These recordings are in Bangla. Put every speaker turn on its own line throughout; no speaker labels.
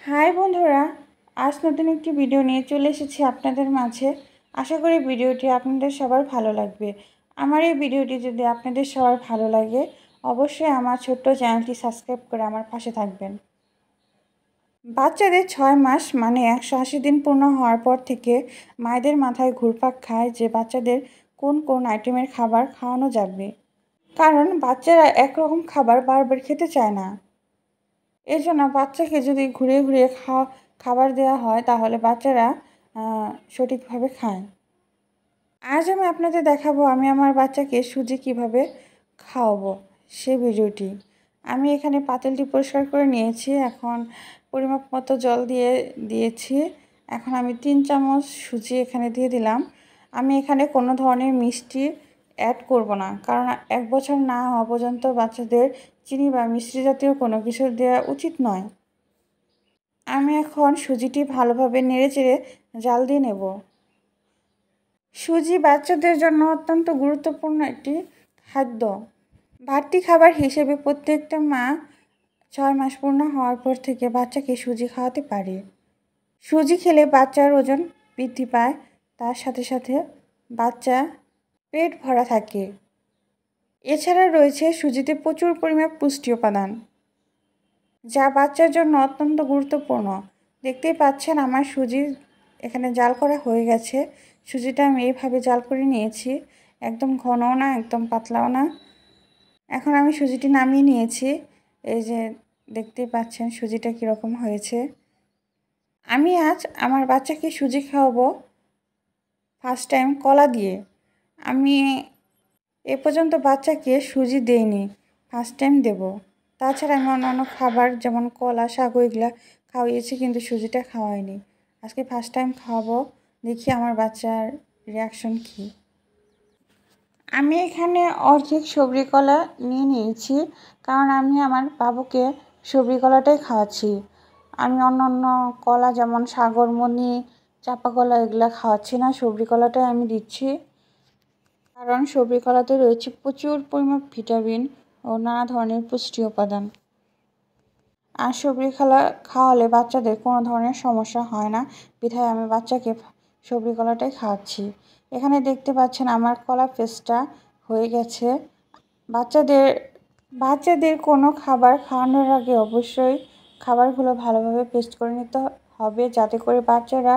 হাই বন্ধুরা, আজ নতুন একটি ভিডিও নিয়ে চলে এসেছি আপনাদের মাঝে। আশা করি ভিডিওটি আপনাদের সবার ভালো লাগবে। আমার এই ভিডিওটি যদি আপনাদের সবার ভালো লাগে, অবশ্যই আমার ছোট্ট চ্যানেলটি সাবস্ক্রাইব করে আমার পাশে থাকবেন। বাচ্চাদের 6 মাস মানে 180 দিন পূর্ণ হওয়ার পর থেকে মায়েদের মাথায় ঘুরপাক খায় যে বাচ্চাদের কোন কোন আইটেমের খাবার খাওয়ানো যাবে। কারণ বাচ্চারা একরকম খাবার বারবার খেতে চায় না। এর জন্য বাচ্চাকে যদি ঘুরিয়ে ঘুরিয়ে খাবার দেওয়া হয় তাহলে বাচ্চারা সঠিকভাবে খায়। আজ আমি আপনাদের দেখাবো আমি আমার বাচ্চাকে সুজি কিভাবে খাওয়াবো সে ভিডিওটি। আমি এখানে পাতিলটি পরিষ্কার করে নিয়েছি। এখন পরিমাপ মতো জল দিয়েছি। এখন আমি 3 চামচ সুজি এখানে দিয়ে দিলাম। আমি এখানে কোনো ধরনের মিষ্টি অ্যাড করব না, কারণ 1 বছর না হওয়া পর্যন্ত বাচ্চাদের চিনি বা মিষ্টি জাতীয় কোনো কিছু দেওয়া উচিত নয়। আমি এখন সুজিটি ভালোভাবে নেড়েচেড়ে জাল দিয়ে নেব। সুজি বাচ্চাদের জন্য অত্যন্ত গুরুত্বপূর্ণ একটি খাদ্য। বাড়তি খাবার হিসেবে প্রত্যেকটা মা 6 মাস পূর্ণ হওয়ার পর থেকে বাচ্চাকে সুজি খাওয়াতে পারে। সুজি খেলে বাচ্চার ওজন বৃদ্ধি পায়, তার সাথে সাথে বাচ্চা পেট ভরা থাকে। এছাড়া রয়েছে সুজিতে প্রচুর পরিমাণে পুষ্টি উপাদান, যা বাচ্চার জন্য অত্যন্ত গুরুত্বপূর্ণ। দেখতেই পাচ্ছেন আমার সুজি এখানে জাল করা হয়ে গেছে। সুজিটা আমি এইভাবে জাল করে নিয়েছি, একদম ঘনও না একদম পাতলাও না। এখন আমি সুজিটি নামিয়ে নিয়েছি। এই যে দেখতেই পাচ্ছেন সুজিটা কীরকম হয়েছে। আমি আজ আমার বাচ্চাকে সুজি খাওয়াবো ফার্স্ট টাইম কলা দিয়ে। আমি এ পর্যন্ত বাচ্চাকে সুজি দেইনি, ফার্স্ট টাইম দেব। তাছাড়া আমি অন্যান্য খাবার যেমন কলা, সাগু এগুলা খাওয়িয়েছি, কিন্তু সুজিটা খাওয়াইনি। আজকে ফার্স্ট টাইম খাওয়াবো, দেখি আমার বাচ্চার রিয়াকশন কী। আমি এখানে অর্ধেক সবরি কলা নিয়ে নিয়েছি, কারণ আমি আমার বাবুকে সবরি কলাটাই খাওয়াচ্ছি। আমি অন্যান্য কলা যেমন সাগরমণি, চাপা কলা এগুলো খাওয়াচ্ছি না, সবরি কলাটাই আমি দিচ্ছি। কারণ সবরি কলাতে রয়েছে প্রচুর পরিমাণ ভিটামিন ও নানা ধরনের পুষ্টি উপাদান। আর সবরি খাওয়ালে বাচ্চাদের কোনো ধরনের সমস্যা হয় না, বিধায় আমি বাচ্চাকে সবরি কলাটাই খাওয়াচ্ছি। এখানে দেখতে পাচ্ছেন আমার কলা পেস্টটা হয়ে গেছে। বাচ্চাদের কোনো খাবার খাওয়ানোর আগে অবশ্যই খাবারগুলো ভালোভাবে পেস্ট করে নিতে হবে, যাতে করে বাচ্চারা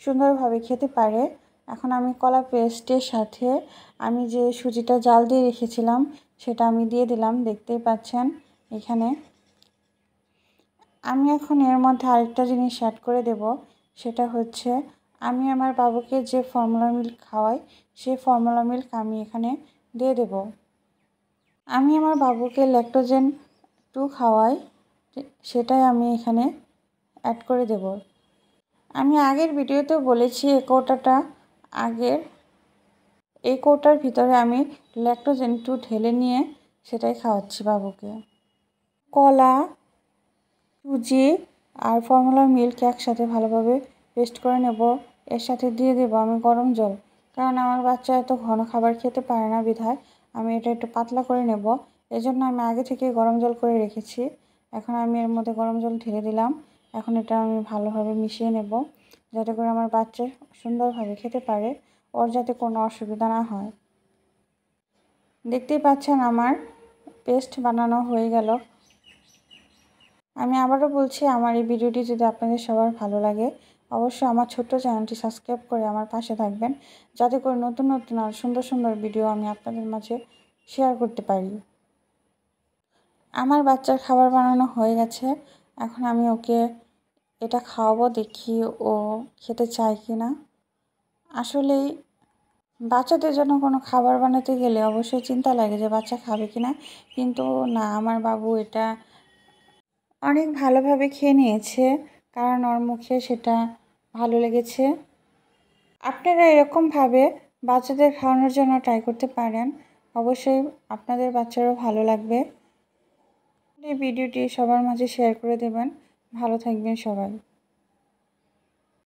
সুন্দরভাবে খেতে পারে। এখন আমি কলা পেস্টের সাথে আমি যে সুজিটা জাল দিয়ে রেখেছিলাম সেটা আমি দিয়ে দিলাম, দেখতেই পাচ্ছেন এখানে। আমি এখন এর মধ্যে আরেকটা জিনিস অ্যাড করে দেব, সেটা হচ্ছে আমি আমার বাবুকে যে ফর্মুলা মিল্ক খাওয়াই সেই ফর্মুলা মিল্ক আমি এখানে দিয়ে দেব। আমি আমার বাবুকে ল্যাকটোজেন 2 খাওয়াই, সেটাই আমি এখানে অ্যাড করে দেব। আমি আগের ভিডিওতেও বলেছি এই কৌটার ভিতরে আমি ল্যাকটোজেন 2 ঢেলে নিয়ে সেটাই খাওয়াচ্ছি বাবুকে। কলা, সুজি আর ফর্মুলা মিল্ক একসাথে ভালোভাবে পেস্ট করে নেব। এর সাথে দিয়ে দেবো আমি গরম জল, কারণ আমার বাচ্চা এত ঘন খাবার খেতে পারে না, বিধায় আমি এটা একটু পাতলা করে নেব। এজন্য আমি আগে থেকে গরম জল করে রেখেছি। এখন আমি এর মধ্যে গরম জল ঢেলে দিলাম। এখন এটা আমি ভালোভাবে মিশিয়ে নেব, যাতে করে আমার বাচ্চা সুন্দরভাবে খেতে পারে, ওর যাতে কোনো অসুবিধা না হয়। দেখতেই পাচ্ছেন আমার পেস্ট বানানো হয়ে গেল। আমি আবারও বলছি, আমার এই ভিডিওটি যদি আপনাদের সবার ভালো লাগে, অবশ্যই আমার ছোট্ট চ্যানেলটি সাবস্ক্রাইব করে আমার পাশে থাকবেন, যাতে করে নতুন নতুন আর সুন্দর সুন্দর ভিডিও আমি আপনাদের মাঝে শেয়ার করতে পারি। আমার বাচ্চার খাবার বানানো হয়ে গেছে। এখন আমি ওকে এটা খাওয়াবো, দেখি ও খেতে চায় কি না। আসলেই বাচ্চাদের জন্য কোনো খাবার বানাতে গেলে অবশ্যই চিন্তা লাগে যে বাচ্চা খাবে কি না, কিন্তু না, আমার বাবু এটা অনেক ভালোভাবে খেয়ে নিয়েছে, কারণ ওর মুখে সেটা ভালো লেগেছে। আপনারা এরকমভাবে বাচ্চাদের খাওয়ানোর জন্য ট্রাই করতে পারেন, অবশ্যই আপনাদের বাচ্চারও ভালো লাগবে। এই ভিডিওটি সবার মাঝে শেয়ার করে দেবেন। ভালো থাকবেন সবাই।